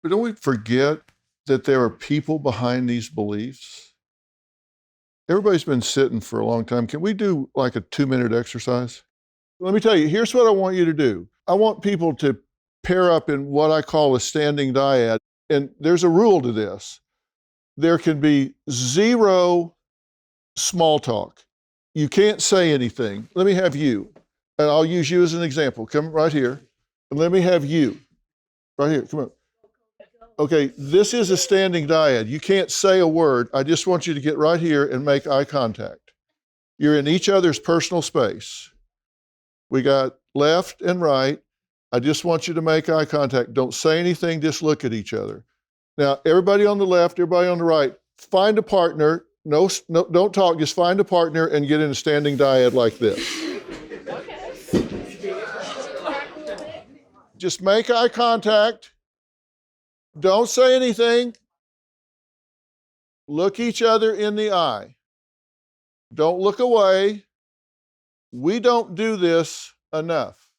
But don't we forget that there are people behind these beliefs? Everybody's been sitting for a long time. Can we do like a 2-minute exercise? Let me tell you, here's what I want you to do. I want people to pair up in what I call a standing dyad. And there's a rule to this. There can be zero small talk. You can't say anything. Let me have you. And I'll use you as an example. Come right here. And let me have you. Right here. Come on. Okay, this is a standing dyad. You can't say a word. I just want you to get right here and make eye contact. You're in each other's personal space. We got left and right. I just want you to make eye contact. Don't say anything, just look at each other. Now, everybody on the left, everybody on the right, find a partner. No, don't talk, just find a partner and get in a standing dyad like this. Just make eye contact. Don't say anything. Look each other in the eye. Don't look away. We don't do this enough.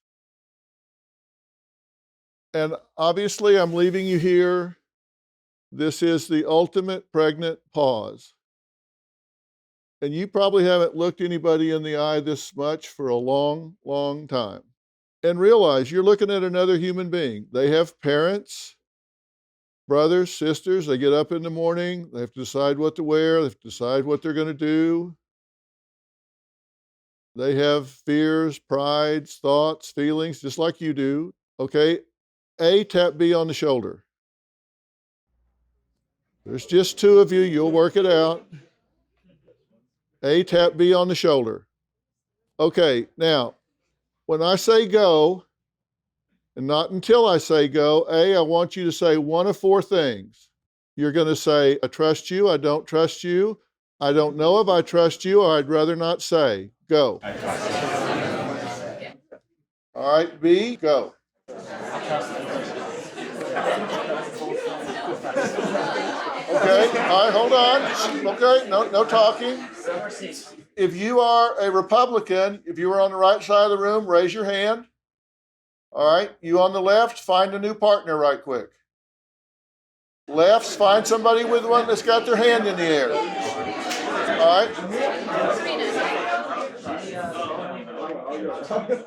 And obviously, I'm leaving you here. This is the ultimate pregnant pause. And you probably haven't looked anybody in the eye this much for a long, long time. And realize you're looking at another human being. They have parents, brothers, sisters. They get up in the morning. They have to decide what to wear. They have to decide what they're going to do. They have fears, prides, thoughts, feelings, just like you do. Okay? A, tap B on the shoulder. There's just two of you. You'll work it out. A, tap B on the shoulder. Okay, now, when I say go, and not until I say go, A, I want you to say one of four things. You're going to say, I trust you, I don't trust you, I don't know if I trust you, or I'd rather not say. Go. I trust you. All right, B, go. Okay, all right, hold on. Okay, no talking. If you are a Republican, if you are on the right side of the room, raise your hand. All right, you on the left, find a new partner right quick. Lefts, find somebody with one that's got their hand in the air. All right.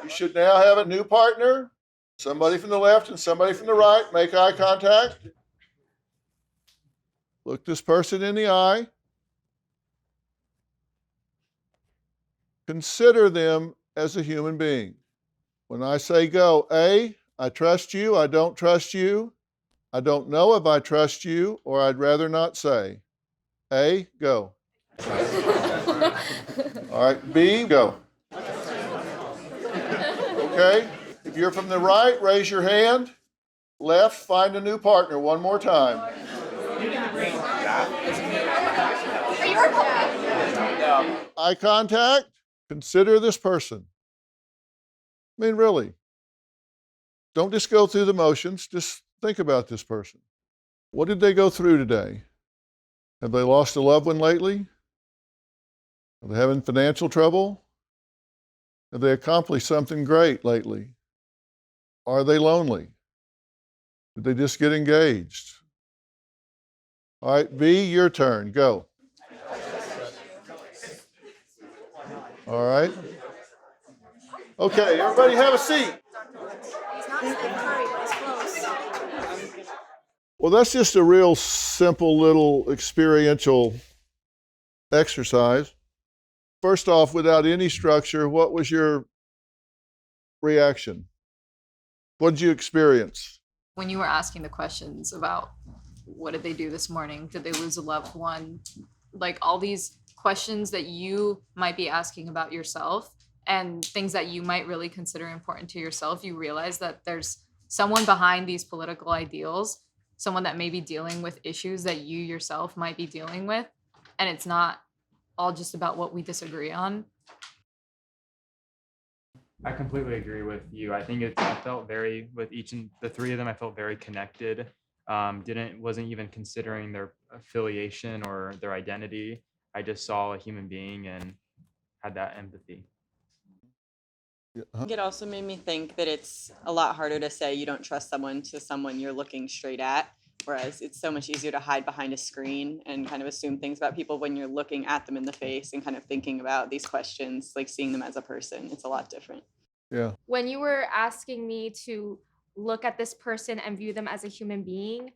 You should now have a new partner. Somebody from the left and somebody from the right. Make eye contact. Look this person in the eye. Consider them as a human being. When I say go, A, I trust you, I don't trust you, I don't know if I trust you, or I'd rather not say. A, go. All right, B, go. Okay, if you're from the right, raise your hand. Left, find a new partner one more time. Eye contact, consider this person. I mean, really. Don't just go through the motions, just think about this person. What did they go through today? Have they lost a loved one lately? Are they having financial trouble? Have they accomplished something great lately? Are they lonely? Did they just get engaged? All right, B, your turn. Go. All right. Okay, everybody have a seat. Well, that's just a real simple little experiential exercise. First off, without any structure, what was your reaction? What did you experience? When you were asking the questions about what did they do this morning? Did they lose a loved one? Like all these questions that you might be asking about yourself and things that you might really consider important to yourself, you realize that there's someone behind these political ideals, someone that may be dealing with issues that you yourself might be dealing with. And it's not all just about what we disagree on. I completely agree with you. I think I felt very, with each and the three of them, I felt very connected. Wasn't even considering their affiliation or their identity. I just saw a human being and had that empathy. It also made me think that it's a lot harder to say you don't trust someone to someone you're looking straight at. Whereas it's so much easier to hide behind a screen and kind of assume things about people when you're looking at them in the face and kind of thinking about these questions, like seeing them as a person. It's a lot different. Yeah. When you were asking me to look at this person and view them as a human being,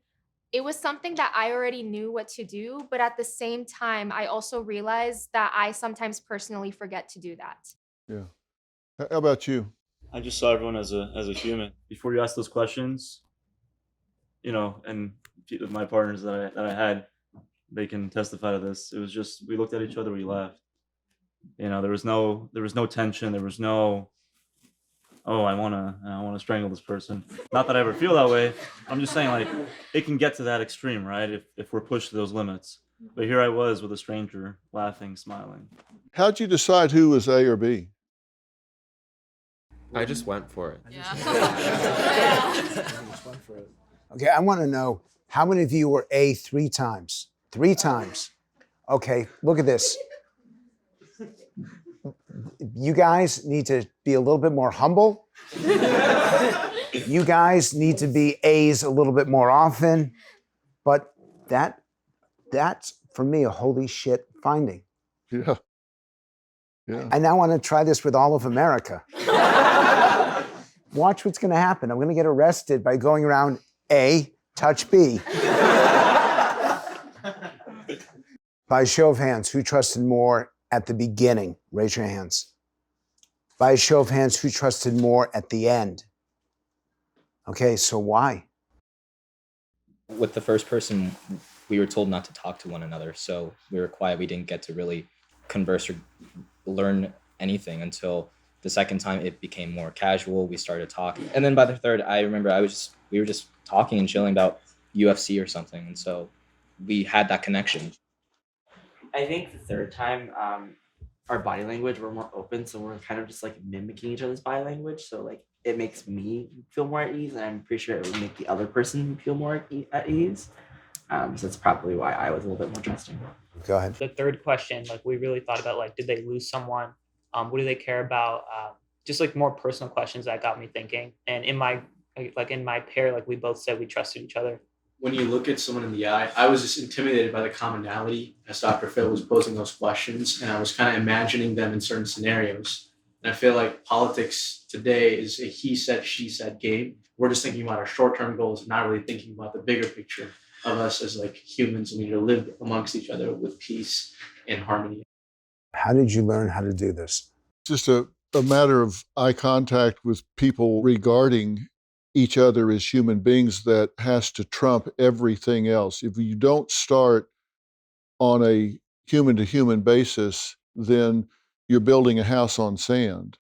it was something that I already knew what to do. But at the same time, I also realized that I sometimes personally forget to do that. Yeah. How about you? I just saw everyone as a human. Before you ask those questions, you know, and my partners that I had, they can testify to this. It was just, we looked at each other, we laughed. You know, there was no tension. There was no, oh, I wanna strangle this person. Not that I ever feel that way. I'm just saying, like, it can get to that extreme, right? If we're pushed to those limits. But here I was with a stranger, laughing, smiling. How'd you decide who was A or B? I just went for it. Yeah. Okay, I want to know how many of you were A 3 times? 3 times. Okay, look at this. You guys need to be a little bit more humble. You guys need to be A's a little bit more often. But that's for me a holy shit finding. Yeah. Yeah. I now want to try this with all of America. Watch what's going to happen. I'm going to get arrested by going around A, touch B. By a show of hands, who trusted more at the beginning? Raise your hands. By a show of hands, who trusted more at the end? Okay, so why? With the first person, we were told not to talk to one another, so we were quiet. We didn't get to really converse or learn anything until the second time it became more casual. We started talking. And then by the third, I remember we were just talking and chilling about UFC or something. And so we had that connection. I think the third time, our body language, we're more open. So we're kind of just like mimicking each other's body language. So like it makes me feel more at ease. And I'm pretty sure it would make the other person feel more at ease. So that's probably why I was a little bit more trusting. Go ahead. The third question, like we really thought about, like, did they lose someone? What do they care about? Just like more personal questions that got me thinking. And in my pair, like we both said we trusted each other. When you look at someone in the eye, I was just intimidated by the commonality as Dr. Phil was posing those questions, and I was kind of imagining them in certain scenarios. And I feel like politics today is a he said, she said game. We're just thinking about our short-term goals, not really thinking about the bigger picture of us as like humans. We need to live amongst each other with peace and harmony. How did you learn how to do this? Just a matter of eye contact with people regarding each other as human beings that has to trump everything else. If you don't start on a human-to-human basis, then you're building a house on sand.